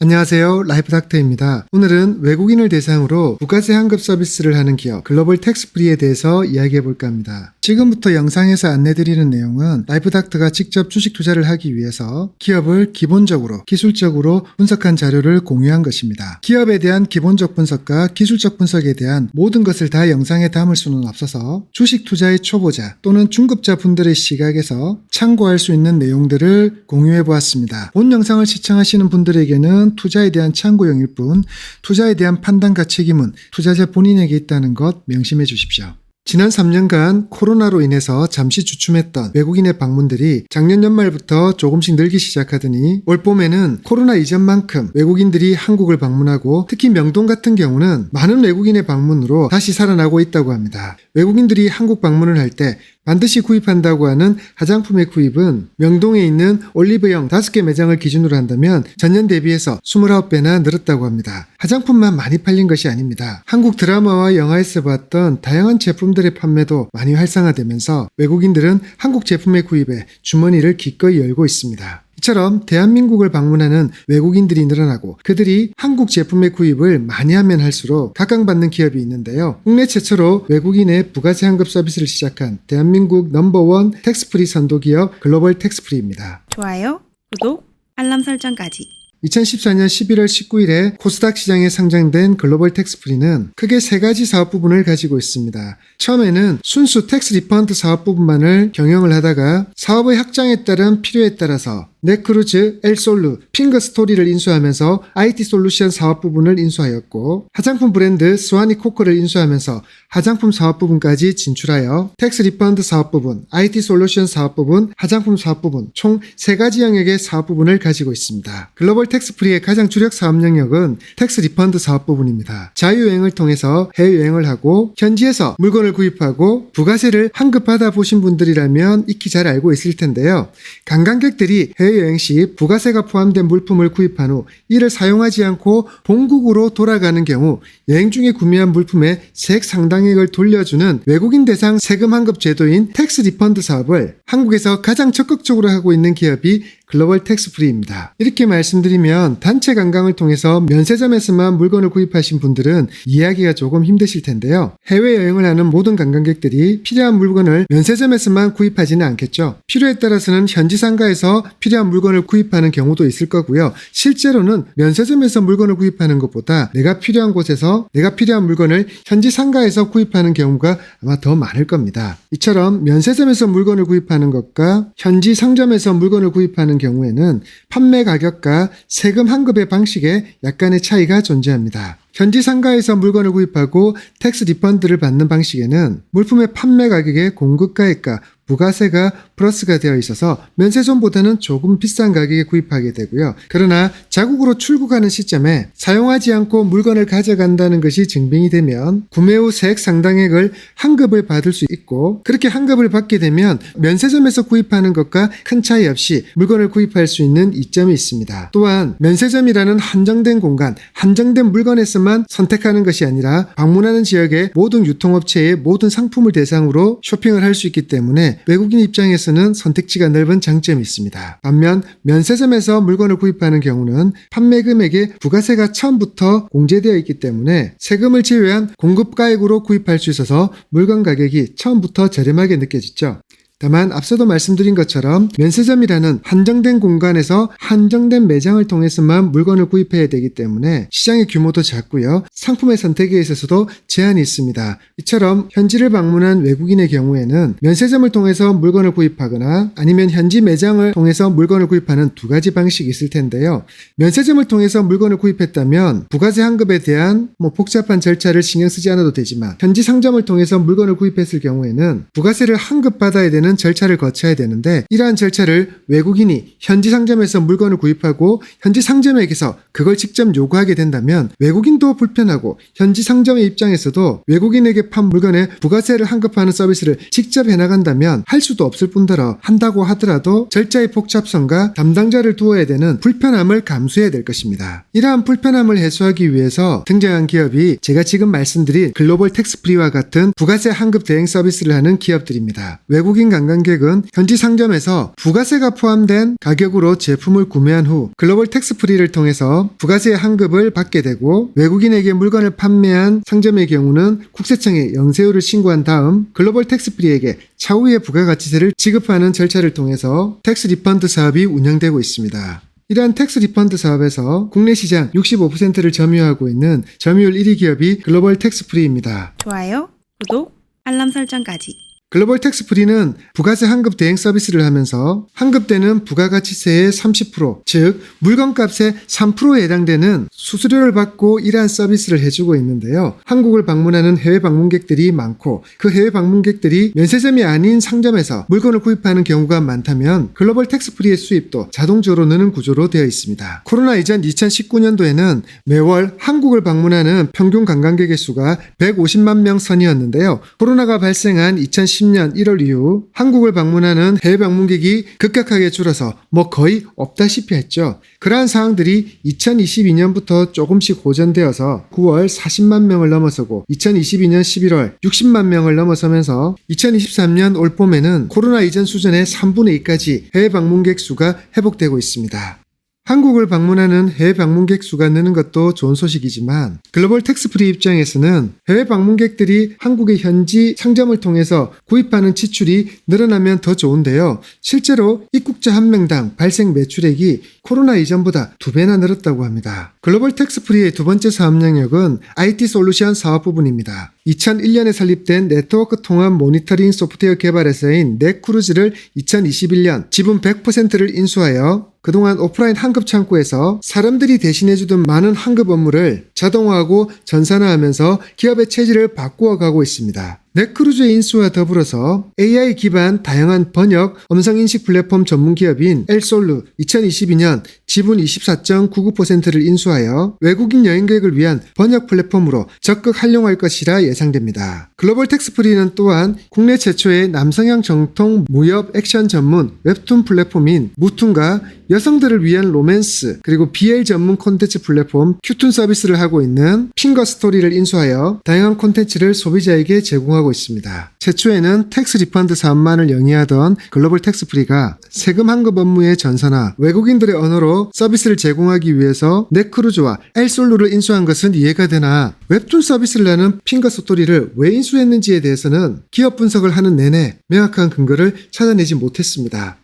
안녕하세요. 라이프닥터입니다. 오늘은 외국인을 대상으로 부가세 환급 서비스를 하는 기업 글로벌 텍스프리에 대해서 이야기해 볼까 합니다. 지금부터 영상에서 안내드리는 내용은 라이프닥터가 직접 주식 투자를 하기 위해서 기업을 기본적으로 기술적으로 분석한 자료를 공유한 것입니다. 기업에 대한 기본적 분석과 기술적 분석에 대한 모든 것을 다 영상에 담을 수는 없어서 주식 투자의 초보자 또는 중급자 분들의 시각에서 참고할 수 있는 내용들을 공유해 보았습니다. 본 영상을 시청하시는 분들에게는 투자에 대한 참고용일 뿐 투자에 대한 판단과 책임은 투자자 본인에게 있다는 것 명심해 주십시오. 지난 3년간 코로나로 인해서 잠시 주춤했던 외국인의 방문들이 작년 연말부터 조금씩 늘기 시작하더니 올 봄에는 코로나 이전만큼 외국인들이 한국을 방문하고 특히 명동 같은 경우는 많은 외국인의 방문으로 다시 살아나고 있다고 합니다. 외국인들이 한국 방문을 할 때 반드시 구입한다고 하는 화장품의 구입은 명동에 있는 올리브영 5개 매장을 기준으로 한다면 전년 대비해서 29배나 늘었다고 합니다. 화장품만 많이 팔린 것이 아닙니다. 한국 드라마와 영화에서 봤던 다양한 제품들의 판매도 많이 활성화되면서 외국인들은 한국 제품의 구입에 주머니를 기꺼이 열고 있습니다. 이처럼 대한민국을 방문하는 외국인들이 늘어나고 그들이 한국 제품의 구입을 많이 하면 할수록 각광받는 기업이 있는데요. 국내 최초로 외국인의 부가세 환급 서비스를 시작한 대한민국 넘버원 텍스프리 선도기업 글로벌 텍스프리입니다. 좋아요, 구독, 알람 설정까지. 2014년 11월 19일에 코스닥 시장에 상장된 글로벌 텍스프리는 크게 3가지 사업 부분을 가지고 있습니다. 처음에는 순수 텍스 리펀드 사업 부분만을 경영을 하다가 사업의 확장에 따른 필요에 따라서 넷크루즈, 엘솔루, 핑거스토리를 인수하면서 IT 솔루션 사업 부분을 인수하였고 화장품 브랜드 스와니 코코를 인수하면서 화장품 사업 부분까지 진출하여 텍스 리펀드 사업 부분, IT 솔루션 사업 부분, 화장품 사업 부분 총 3가지 영역의 사업 부분을 가지고 있습니다. 글로벌 텍스프리의 가장 주력 사업 영역은 텍스 리펀드 사업 부분입니다. 자유여행을 통해서 해외여행을 하고 현지에서 물건을 구입하고 부가세를 환급받아 보신 분들이라면 익히 잘 알고 있을 텐데요. 관광객들이 해외여행 시 부가세가 포함된 물품을 구입한 후 이를 사용하지 않고 본국으로 돌아가는 경우 여행 중에 구매한 물품의 세액 상당액을 돌려주는 외국인 대상 세금 환급 제도인 텍스 리펀드 사업을 한국에서 가장 적극적으로 하고 있는 기업이 글로벌 텍스프리입니다. 이렇게 말씀드리면 단체 관광을 통해서 면세점에서만 물건을 구입하신 분들은 이해하기가 조금 힘드실 텐데요. 해외여행을 하는 모든 관광객들이 필요한 물건을 면세점에서만 구입하지는 않겠죠. 필요에 따라서는 현지 상가에서 필요한 물건을 구입하는 경우도 있을 거고요. 실제로는 면세점에서 물건을 구입하는 것보다 내가 필요한 곳에서 내가 필요한 물건을 현지 상가에서 구입하는 경우가 아마 더 많을 겁니다. 이처럼 면세점에서 물건을 구입하는 것과 현지 상점에서 물건을 구입하는 경우에는 판매 가격과 세금 환급의 방식에 약간의 차이가 존재합니다. 현지 상가에서 물건을 구입하고 텍스 리펀드를 받는 방식에는 물품의 판매 가격의 공급가액과 부가세가 플러스가 되어 있어서 면세점보다는 조금 비싼 가격에 구입하게 되고요. 그러나 자국으로 출국하는 시점에 사용하지 않고 물건을 가져간다는 것이 증빙이 되면 구매 후 세액 상당액을 환급을 받을 수 있고 그렇게 환급을 받게 되면 면세점에서 구입하는 것과 큰 차이 없이 물건을 구입할 수 있는 이점이 있습니다. 또한 면세점이라는 한정된 공간, 한정된 물건에서만 선택하는 것이 아니라 방문하는 지역의 모든 유통업체의 모든 상품을 대상으로 쇼핑을 할 수 있기 때문에 외국인 입장에서는 선택지가 넓은 장점이 있습니다. 반면 면세점에서 물건을 구입하는 경우는 판매 금액에 부가세가 처음부터 공제되어 있기 때문에 세금을 제외한 공급가액으로 구입할 수 있어서 물건 가격이 처음부터 저렴하게 느껴지죠. 다만 앞서도 말씀드린 것처럼 면세점이라는 한정된 공간에서 한정된 매장을 통해서만 물건을 구입해야 되기 때문에 시장의 규모도 작고요. 상품의 선택에 있어서도 제한이 있습니다. 이처럼 현지를 방문한 외국인의 경우에는 면세점을 통해서 물건을 구입하거나 아니면 현지 매장을 통해서 물건을 구입하는 2가지 방식이 있을 텐데요. 면세점을 통해서 물건을 구입했다면 부가세 환급에 대한 복잡한 절차를 신경 쓰지 않아도 되지만 현지 상점을 통해서 물건을 구입했을 경우에는 부가세를 환급받아야 되는 절차를 거쳐야 되는데 이러한 절차를 외국인이 현지 상점에서 물건을 구입하고 현지 상점에게서 그걸 직접 요구하게 된다면 외국인도 불편하고 현지 상점의 입장에서도 외국인에게 판 물건에 부가세를 환급하는 서비스를 직접 해나간다면 할 수도 없을 뿐더러 한다고 하더라도 절차의 복잡성과 담당자를 두어야 되는 불편함을 감수해야 될 것입니다. 이러한 불편함을 해소하기 위해서 등장한 기업이 제가 지금 말씀드린 글로벌 텍스프리와 같은 부가세 환급 대행 서비스를 하는 기업들입니다. 외국인 관광객은 현지 상점에서 부가세가 포함된 가격으로 제품을 구매한 후 글로벌 텍스프리를 통해서 부가세 환급을 받게 되고, 외국인에게 물건을 판매한 상점의 경우는 국세청에 영세율을 신고한 다음 글로벌 텍스프리에게 차후에 부가가치세를 지급하는 절차를 통해서 텍스 리펀드 사업이 운영되고 있습니다. 이러한 텍스 리펀드 사업에서 국내 시장 65%를 점유하고 있는 점유율 1위 기업이 글로벌 텍스프리입니다. 좋아요, 구독, 알람 설정까지. 글로벌 텍스프리는 부가세 환급 대행 서비스를 하면서 환급되는 부가가치세의 30%, 즉 물건값의 3%에 해당되는 수수료를 받고 이러한 서비스를 해주고 있는데요. 한국을 방문하는 해외 방문객들이 많고, 그 해외 방문객들이 면세점이 아닌 상점에서 물건을 구입하는 경우가 많다면 글로벌 텍스프리의 수입도 자동적으로 느는 구조로 되어 있습니다. 코로나 이전 2019년도에는 매월 한국을 방문하는 평균 관광객의 수가 150만 명 선이었는데요. 코로나가 발생한 2010년 1월 이후 한국을 방문하는 해외 방문객이 급격하게 줄어서 거의 없다시피 했죠. 그러한 상황들이 2022년부터 조금씩 호전되어서 9월 40만 명을 넘어서고 2022년 11월 60만 명을 넘어서면서 2023년 올 봄에는 코로나 이전 수준의 3분의 2까지 해외 방문객 수가 회복되고 있습니다. 한국을 방문하는 해외 방문객 수가 느는 것도 좋은 소식이지만, 글로벌 텍스프리 입장에서는 해외 방문객들이 한국의 현지 상점을 통해서 구입하는 지출이 늘어나면 더 좋은데요. 실제로 입국자 한 명당 발생 매출액이 코로나 이전보다 2배나 늘었다고 합니다. 글로벌 텍스프리의 두 번째 사업 영역은 IT 솔루션 사업 부분입니다. 2001년에 설립된 네트워크 통합 모니터링 소프트웨어 개발 회사인 넷크루즈를 2021년 지분 100%를 인수하여 그동안 오프라인 환급 창구에서 사람들이 대신해주던 많은 환급 업무를 자동화하고 전산화하면서 기업의 체질을 바꾸어 가고 있습니다. 넷크루즈의 인수와 더불어서 AI 기반 다양한 번역, 음성인식 플랫폼 전문 기업인 엘솔루 2022년 지분 24.99%를 인수하여 외국인 여행객을 위한 번역 플랫폼으로 적극 활용할 것이라 예상됩니다. 글로벌 텍스프리는 또한 국내 최초의 남성향 정통 무협 액션 전문 웹툰 플랫폼인 무툰과 여성들을 위한 로맨스, 그리고 BL 전문 콘텐츠 플랫폼 큐툰 서비스를 하고 있는 핑거스토리를 인수하여 다양한 콘텐츠를 소비자에게 제공하고 있습니다. 최초에는 텍스 리펀드 사업만을 영위하던 글로벌 텍스프리가 세금 환급 업무의 전산화, 외국인들의 언어로 서비스를 제공하기 위해서 넷크루즈와 엘솔루를 인수한 것은 이해가 되나, 웹툰 서비스를 하는 핑거스토리를 왜 인수했는지에 대해서는 기업 분석을 하는 내내 명확한 근거를 찾아내지 못했습니다.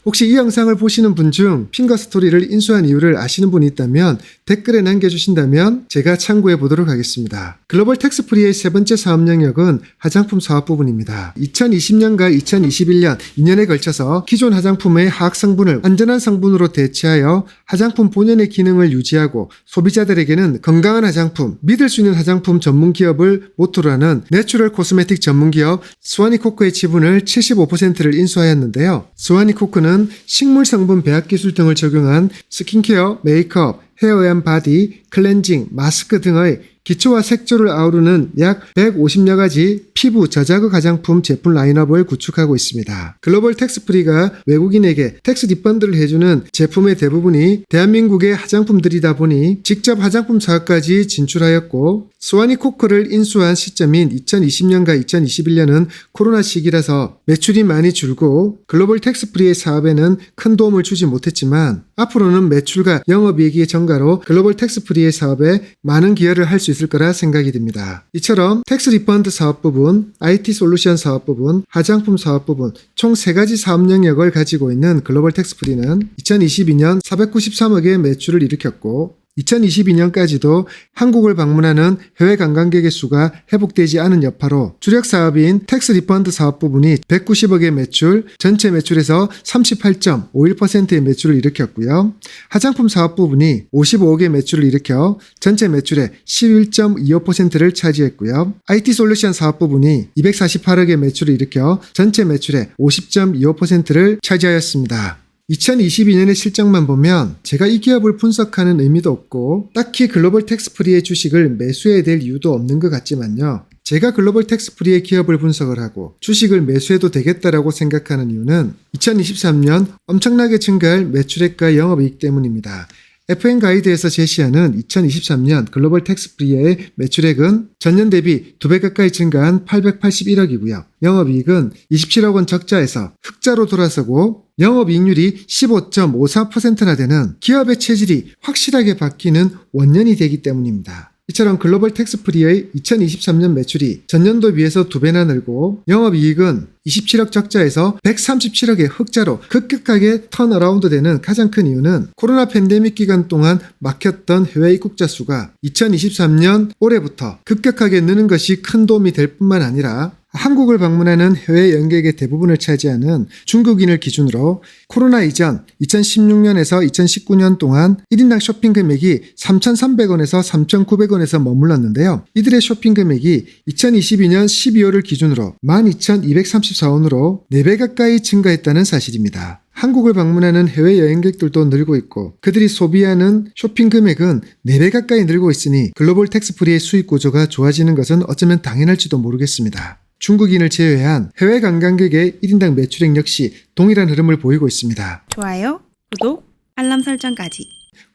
혹시 이 영상을 보시는 분 중 핑거스토리를 인수한 이유를 아시는 분이 있다면 댓글에 남겨주신다면 제가 참고해 보도록 하겠습니다. 글로벌 텍스프리의 세 번째 사업 영역은 화장품 사업 부분입니다. 2020년과 2021년 2년에 걸쳐서 기존 화장품의 화학 성분을 안전한 성분으로 대체하여 화장품 본연의 기능을 유지하고 소비자들에게는 건강한 화장품, 믿을 수 있는 화장품 전문 기업을 모토로 하는 내추럴 코스메틱 전문 기업 스와니코크의 지분을 75%를 인수하였는데요. 스와니코크는 식물 성분 배합 기술 등을 적용한 스킨케어, 메이크업, 헤어 앤 바디, 클렌징, 마스크 등의 기초와 색조를 아우르는 약 150여 가지 피부 저자극 화장품 제품 라인업을 구축하고 있습니다. 글로벌 텍스프리가 외국인에게 텍스 리펀드를 해주는 제품의 대부분이 대한민국의 화장품들이다 보니 직접 화장품 사업까지 진출하였고, 스와니코크를 인수한 시점인 2020년과 2021년은 코로나 시기라서 매출이 많이 줄고 글로벌 텍스프리의 사업에는 큰 도움을 주지 못했지만, 앞으로는 매출과 영업이익의 증가로 글로벌 텍스프리의 사업에 많은 기여를 할 수 있을 거라 생각이 듭니다. 이처럼 텍스 리펀드 사업 부분, IT 솔루션 사업 부분, 화장품 사업 부분 총 3가지 사업 영역을 가지고 있는 글로벌 텍스프리는 2022년 493억의 매출을 일으켰고, 2022년까지도 한국을 방문하는 해외 관광객의 수가 회복되지 않은 여파로 주력 사업인 텍스 리펀드 사업 부분이 190억의 매출, 전체 매출에서 38.51%의 매출을 일으켰고요. 화장품 사업 부분이 55억의 매출을 일으켜 전체 매출의 11.25%를 차지했고요. IT 솔루션 사업 부분이 248억의 매출을 일으켜 전체 매출의 50.25%를 차지하였습니다. 2022년의 실적만 보면 제가 이 기업을 분석하는 의미도 없고 딱히 글로벌 텍스프리의 주식을 매수해야 될 이유도 없는 것 같지만요. 제가 글로벌 텍스프리의 기업을 분석을 하고 주식을 매수해도 되겠다라고 생각하는 이유는 2023년 엄청나게 증가할 매출액과 영업이익 때문입니다. FN 가이드에서 제시하는 2023년 글로벌 텍스프리의 매출액은 전년 대비 2배 가까이 증가한 881억이고요. 영업이익은 27억 원 적자에서 흑자로 돌아서고 영업이익률이 15.54%나 되는 기업의 체질이 확실하게 바뀌는 원년이 되기 때문입니다. 이처럼 글로벌 텍스프리의 2023년 매출이 전년도 비해서 2배나 늘고 영업이익은 27억 적자에서 137억의 흑자로 급격하게 턴어라운드 되는 가장 큰 이유는 코로나 팬데믹 기간 동안 막혔던 해외 입국자 수가 2023년 올해부터 급격하게 느는 것이 큰 도움이 될 뿐만 아니라 한국을 방문하는 해외 여행객의 대부분을 차지하는 중국인을 기준으로 코로나 이전 2016년에서 2019년 동안 1인당 쇼핑 금액이 3,300원에서 3,900원에서 머물렀는데요. 이들의 쇼핑 금액이 2022년 12월을 기준으로 12,234원으로 4배 가까이 증가했다는 사실입니다. 한국을 방문하는 해외 여행객들도 늘고 있고 그들이 소비하는 쇼핑 금액은 4배 가까이 늘고 있으니 글로벌 텍스프리의 수익 구조가 좋아지는 것은 어쩌면 당연할지도 모르겠습니다. 중국인을 제외한 해외 관광객의 1인당 매출액 역시 동일한 흐름을 보이고 있습니다. 좋아요, 구독, 알람 설정까지.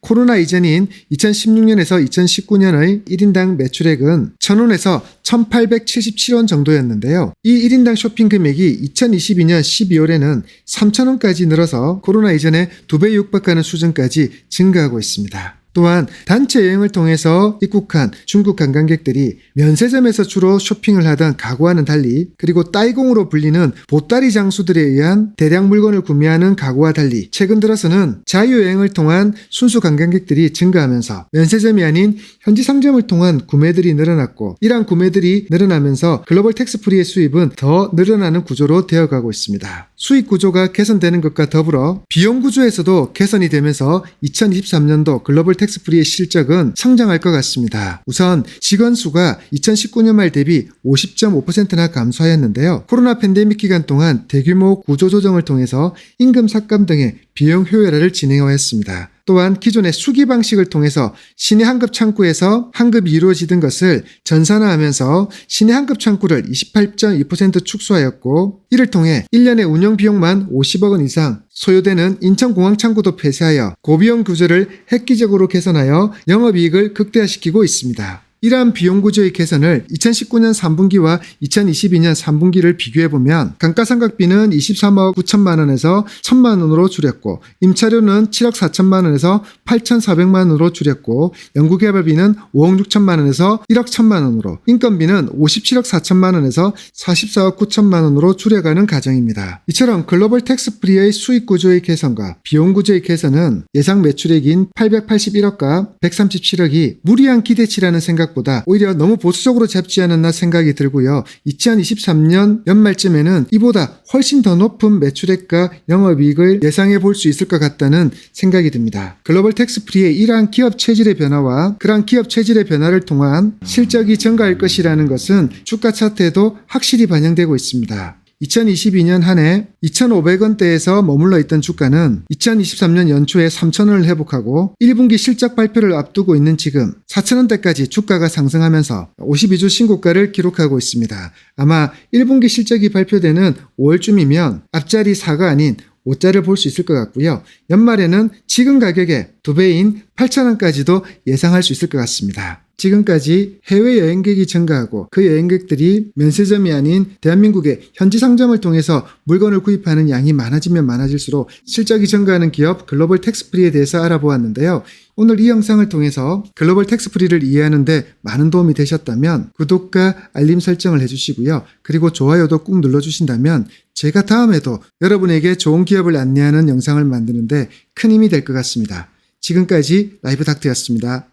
코로나 이전인 2016년에서 2019년의 1인당 매출액은 1,000원에서 1,877원 정도였는데요. 이 1인당 쇼핑 금액이 2022년 12월에는 3,000원까지 늘어서 코로나 이전에 2배 육박하는 수준까지 증가하고 있습니다. 또한 단체 여행을 통해서 입국한 중국 관광객들이 면세점에서 주로 쇼핑을 하던 가구와는 달리 그리고 따이공으로 불리는 보따리 장수들에 의한 대량 물건을 구매하는 가구와 달리 최근 들어서는 자유여행을 통한 순수 관광객들이 증가하면서 면세점이 아닌 현지 상점을 통한 구매들이 늘어났고 이러한 구매들이 늘어나면서 글로벌 텍스프리의 수입은 더 늘어나는 구조로 되어가고 있습니다. 수익 구조가 개선되는 것과 더불어 비용 구조에서도 개선이 되면서 2023년도 글로벌 텍스프리의 실적은 성장할 것 같습니다. 우선 직원 수가 2019년 말 대비 50.5%나 감소하였는데요. 코로나 팬데믹 기간 동안 대규모 구조 조정을 통해서 임금 삭감 등의 비용 효율화를 진행하였습니다. 또한 기존의 수기 방식을 통해서 시내 한급 창구에서 환급이 이루어지던 것을 전산화하면서 시내 한급 창구를 28.2% 축소하였고 이를 통해 1년의 운영 비용만 50억 원 이상 소요되는 인천공항 창구도 폐쇄하여 고비용 구조를 획기적으로 개선하여 영업이익을 극대화시키고 있습니다. 이러한 비용 구조의 개선을 2019년 3분기와 2022년 3분기를 비교해보면 감가상각비는 23억 9천만 원에서 1천만 원으로 줄였고 임차료는 7억 4천만 원에서 8,400만 원으로 줄였고 연구개발비는 5억 6천만 원에서 1억 1천만 원으로 인건비는 57억 4천만 원에서 44억 9천만 원으로 줄여가는 과정입니다. 이처럼 글로벌 텍스프리의 수익 구조의 개선과 비용 구조의 개선은 예상 매출액인 881억과 137억이 무리한 기대치라는 생각 보다 오히려 너무 보수적으로 잡지 않았나 생각이 들고요. 2023년 연말쯤에는 이보다 훨씬 더 높은 매출액과 영업이익을 예상해 볼 수 있을 것 같다는 생각이 듭니다. 글로벌 텍스프리의 이러한 기업 체질의 변화와 그러한 기업 체질의 변화를 통한 실적이 증가할 것이라는 것은 주가 차트에도 확실히 반영되고 있습니다. 2022년 한 해 2,500원대에서 머물러 있던 주가는 2023년 연초에 3,000원을 회복하고 1분기 실적 발표를 앞두고 있는 지금 4,000원대까지 주가가 상승하면서 52주 신고가를 기록하고 있습니다. 아마 1분기 실적이 발표되는 5월쯤이면 앞자리 4가 아닌 5자를 볼 수 있을 것 같고요. 연말에는 지금 가격의 2배인 8,000원까지도 예상할 수 있을 것 같습니다. 지금까지 해외 여행객이 증가하고 그 여행객들이 면세점이 아닌 대한민국의 현지 상점을 통해서 물건을 구입하는 양이 많아지면 많아질수록 실적이 증가하는 기업 글로벌 텍스프리에 대해서 알아보았는데요. 오늘 이 영상을 통해서 글로벌 텍스프리를 이해하는 데 많은 도움이 되셨다면 구독과 알림 설정을 해주시고요. 그리고 좋아요도 꾹 눌러주신다면 제가 다음에도 여러분에게 좋은 기업을 안내하는 영상을 만드는데 큰 힘이 될 것 같습니다. 지금까지 라이브 닥터였습니다.